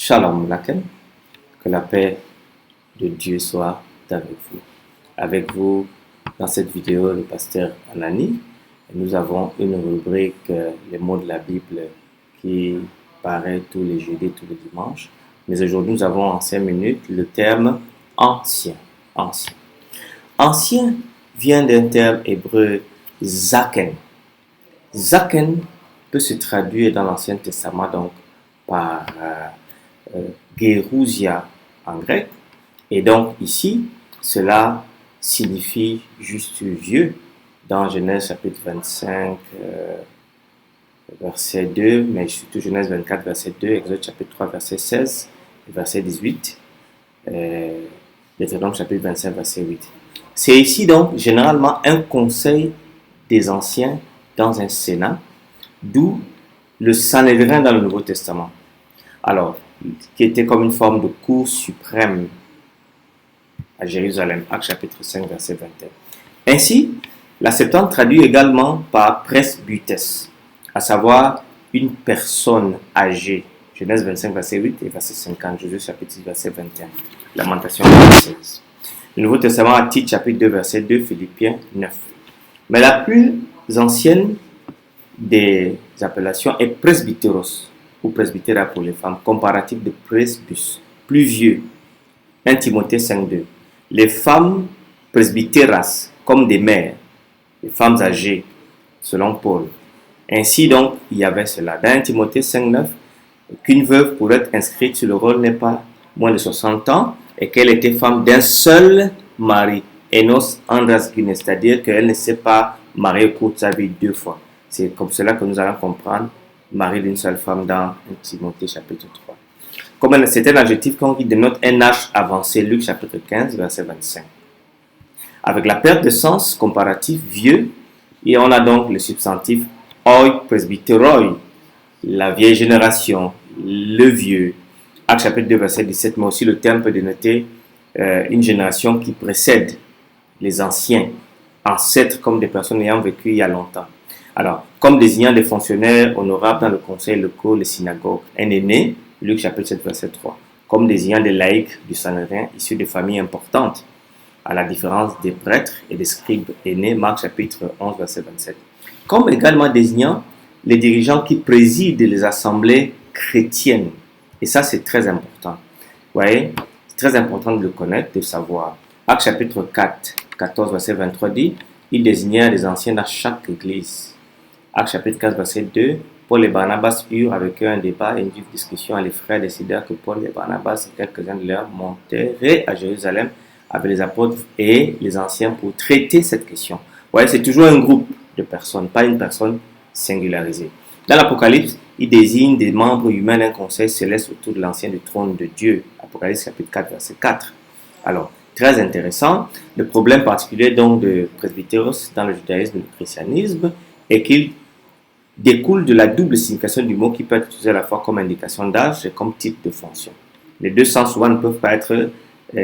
Shalom laquelle, que la paix de Dieu soit avec vous. Avec vous, dans cette vidéo, le pasteur Anani, nous avons une rubrique, les mots de la Bible, qui paraît tous les jeudis, tous les dimanches. Mais aujourd'hui, nous avons en 5 minutes le terme ancien. Ancien. Ancien vient d'un terme hébreu zaken. Zaken peut se traduire dans l'Ancien Testament donc par gerousia en grec. Et donc ici, cela signifie juste vieux. Dans Genèse chapitre 25, verset 2, mais surtout Genèse 24, verset 2, Exode chapitre 3, verset 16, verset 18, Deutéronome chapitre 25, verset 8. C'est ici donc généralement un conseil des anciens dans un sénat, d'où le Sanhédrin dans le Nouveau Testament. Alors, qui était comme une forme de cour suprême à Jérusalem, Actes chapitre 5, verset 21. Ainsi, la Septante traduit également par presbytes, à savoir une personne âgée. Genèse 25, verset 8 et verset 50, Josué chapitre 6, verset 21, Lamentation verset 16. Le Nouveau Testament, à Tite chapitre 2, verset 2, Philippiens 9. Mais la plus ancienne des appellations est presbyteros, ou presbytera pour les femmes, comparatif de presbus, plus vieux. 1 Timothée 5.2. Les femmes presbyteras, comme des mères, les femmes âgées, selon Paul. Ainsi donc, il y avait cela. Dans 1 Timothée 5.9, qu'une veuve pour être inscrite sur le rôle n'est pas moins de 60 ans et qu'elle était femme d'un seul mari, enos andras gynes, c'est-à-dire qu'elle ne s'est pas mariée au cours de sa vie 2 fois. C'est comme cela que nous allons comprendre mari d'une seule femme dans 1 Timothée chapitre 3. Comme c'est un adjectif qui dénote un âge avancé, Luc chapitre 15, verset 25. Avec la perte de sens comparatif vieux, et on a donc le substantif oi presbyteroi, la vieille génération, le vieux. Actes chapitre 2, verset 17, mais aussi le terme peut dénoter une génération qui précède les anciens, ancêtres comme des personnes ayant vécu il y a longtemps. Alors, comme désignant des fonctionnaires honorables dans le conseil local, les synagogues, un aîné, Luc chapitre 7, verset 3, comme désignant des laïcs du Sanhédrin issus de familles importantes, à la différence des prêtres et des scribes aînés, Marc chapitre 11, verset 27. Comme également désignant les dirigeants qui président les assemblées chrétiennes. Et ça, c'est très important. Vous voyez, c'est très important de le connaître, de le savoir. Actes chapitre 4, 14, verset 23 dit, il désignait les anciens dans chaque église. Actes chapitre 15, verset 2, Paul et Barnabas eurent avec eux un débat et une vive discussion, et les frères décidèrent que Paul et Barnabas et quelques-uns de leurs monteraient à Jérusalem avec les apôtres et les anciens pour traiter cette question. Vous voyez, c'est toujours un groupe de personnes, pas une personne singularisée. Dans l'Apocalypse, il désigne des membres humains d'un conseil céleste autour de l'ancien du trône de Dieu. Apocalypse chapitre 4, verset 4. Alors, très intéressant. Le problème particulier donc de presbytéros dans le judaïsme et le christianisme est qu'il découle de la double signification du mot qui peut être utilisé à la fois comme indication d'âge et comme titre de fonction. Les deux sens souvent ne peuvent pas être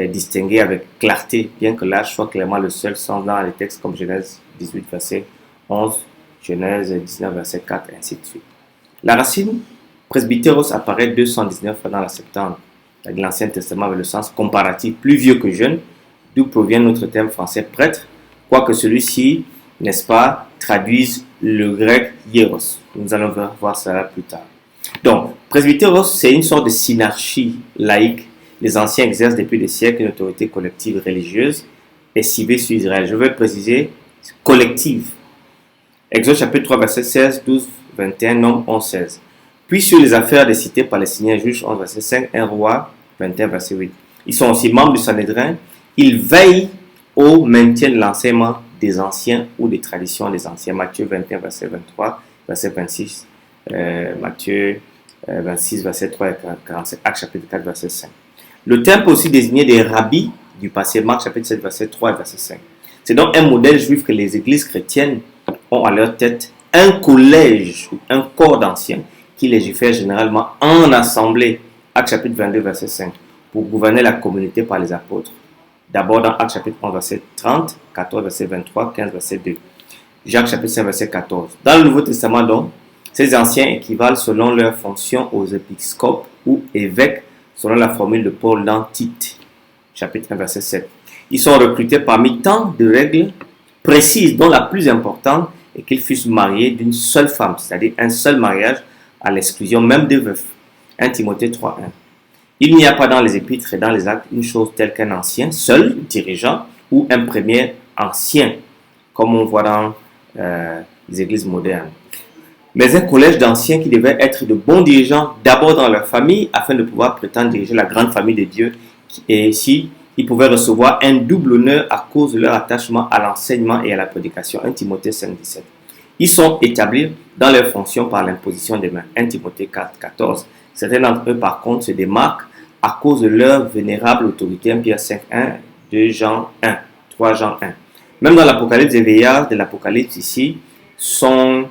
distingués avec clarté, bien que l'âge soit clairement le seul sens dans les textes comme Genèse 18, verset 11, Genèse 19, verset 4, et ainsi de suite. La racine presbytéros apparaît 219 fois dans la Septante, de l'Ancien Testament avec le sens comparatif, plus vieux que jeune, d'où provient notre terme français prêtre, quoique celui-ci, n'est-ce pas, traduise le grec hieros. Nous allons voir cela plus tard. Donc, presbytéros, c'est une sorte de synarchie laïque. Les anciens exercent depuis des siècles une autorité collective religieuse estivée sur Israël. Je vais préciser collective. Exode chapitre 3, verset 16, 12, 21, Nombre 11, 16. Puis sur les affaires des cités palestiniennes, Juge 11, verset 5, 1 Roi 21, verset 8. Ils sont aussi membres du Sanhédrin. Ils veillent au maintien de l'enseignement des anciens ou des traditions des anciens. Matthieu 21, verset 23, verset 26, Matthieu 26, verset 3 et 47, Actes chapitre 4, verset 5. Le terme peut aussi désigner des rabbis du passé, Marc chapitre 7, verset 3 et verset 5. C'est donc un modèle juif que les églises chrétiennes ont à leur tête un collège, un corps d'anciens qui légifère généralement en assemblée, Actes chapitre 22, verset 5, pour gouverner la communauté par les apôtres. D'abord dans Actes chapitre 11, verset 30, 14, verset 23, 15, verset 2. Jacques chapitre 5, verset 14. Dans le Nouveau Testament donc, ces anciens équivalent selon leur fonction aux épiscopes ou évêques selon la formule de Paul dans Tite, chapitre 1, verset 7. Ils sont recrutés parmi tant de règles précises, dont la plus importante est qu'ils fussent mariés d'une seule femme, c'est-à-dire un seul mariage à l'exclusion même des veufs. 1 Timothée 3.1. Il n'y a pas dans les épîtres et dans les actes une chose telle qu'un ancien, seul, dirigeant, ou un premier ancien, comme on voit dans les églises modernes. Mais un collège d'anciens qui devaient être de bons dirigeants d'abord dans leur famille afin de pouvoir prétendre diriger la grande famille de Dieu. Et ici, ils pouvaient recevoir un double honneur à cause de leur attachement à l'enseignement et à la prédication. 1 Timothée 5.17. Ils sont établis dans leurs fonctions par l'imposition des mains. 1 Timothée 4.14. Certains d'entre eux, par contre, se démarquent à cause de leur vénérable autorité. 1 Pierre 5.1, 2 Jean 1, 3 Jean 1. Même dans l'Apocalypse, les veillards de l'Apocalypse ici sont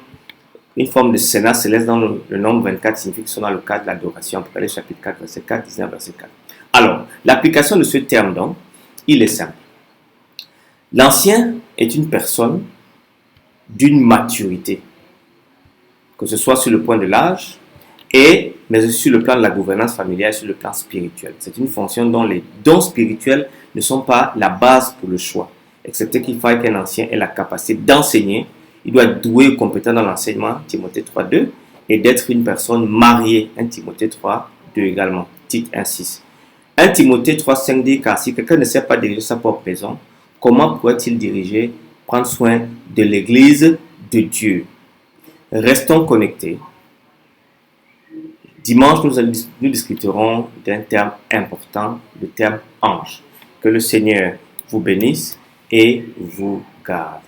une forme de sénat céleste dans le nombre 24 signifie qu'ils sont dans le cadre de l'adoration. Apocalypse chapitre 4, verset 4, 19, verset 4. Alors, l'application de ce terme, donc, il est simple. L'ancien est une personne d'une maturité, que ce soit sur le point de l'âge, mais aussi sur le plan de la gouvernance familiale, sur le plan spirituel. C'est une fonction dont les dons spirituels ne sont pas la base pour le choix, excepté qu'il faille qu'un ancien ait la capacité d'enseigner. Il doit être doué ou compétent dans l'enseignement, Timothée 3.2, et d'être une personne mariée, 1 Timothée 3.2 également, Tite 1.6. 1 Timothée 3.5 dit, car si quelqu'un ne sait pas diriger sa propre maison, comment pourrait-il diriger, prendre soin de l'Église de Dieu? Restons connectés. Dimanche, nous discuterons d'un terme important, le terme ange. Que le Seigneur vous bénisse et vous garde.